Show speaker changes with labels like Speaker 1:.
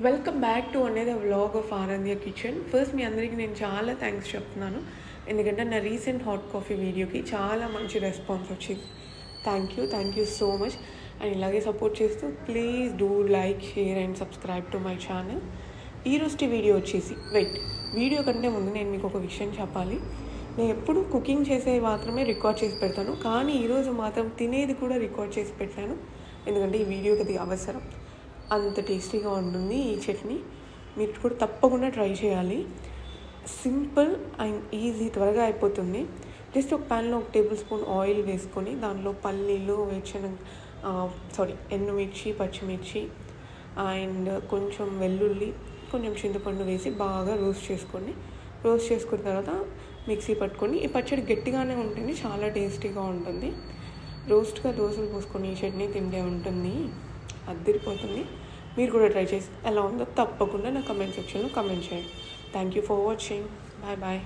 Speaker 1: Welcome back to అనేది vlog of Aaradhya kitchen. First మీ అందరికీ నేను చాలా థ్యాంక్స్ చెప్తున్నాను, ఎందుకంటే నా రీసెంట్ హాట్ కాఫీ వీడియోకి చాలా మంచి రెస్పాన్స్ వచ్చింది. Thank you so much. And ఇలాగే సపోర్ట్ చేస్తూ please do like, share and subscribe to my channel. ఈరోజు వీడియో వచ్చేసి వీడియో కంటే ముందు నేను మీకు ఒక విషయం చెప్పాలి. నేను ఎప్పుడు కుకింగ్ చేసేవి మాత్రమే రికార్డ్ చేసి పెడతాను, కానీ ఈరోజు మాత్రం తినేది కూడా రికార్డ్ చేసి పెట్టాను, ఎందుకంటే ఈ వీడియోకి అది అవసరం. అంత టేస్టీగా ఉంటుంది ఈ చట్నీ. మీరు కూడా తప్పకుండా ట్రై చేయాలి. సింపుల్ అండ్ ఈజీ, త్వరగా అయిపోతుంది. జస్ట్ ఒక ప్యాన్లో 1 టేబుల్ స్పూన్ ఆయిల్ వేసుకొని దానిలో పల్లీలు, ఎండుమిర్చి, పచ్చిమిర్చి అండ్ కొంచెం వెల్లుల్లి, కొంచెం చింతపండు వేసి బాగా రోస్ట్ చేసుకున్న తర్వాత మిక్సీ పట్టుకొని, ఈ పచ్చడి గట్టిగానే ఉంటుంది, చాలా టేస్టీగా ఉంటుంది. రోస్ట్గా దోశలు పోసుకొని ఈ చట్నీ తింటే ఉంటుంది, అద్దరిపోతుంది. మీరు కూడా ట్రై చేసి ఎలా ఉందో తప్పకుండా నా కమెంట్ సెక్షన్లో కమెంట్ చేయండి. Thank you for watching. Bye.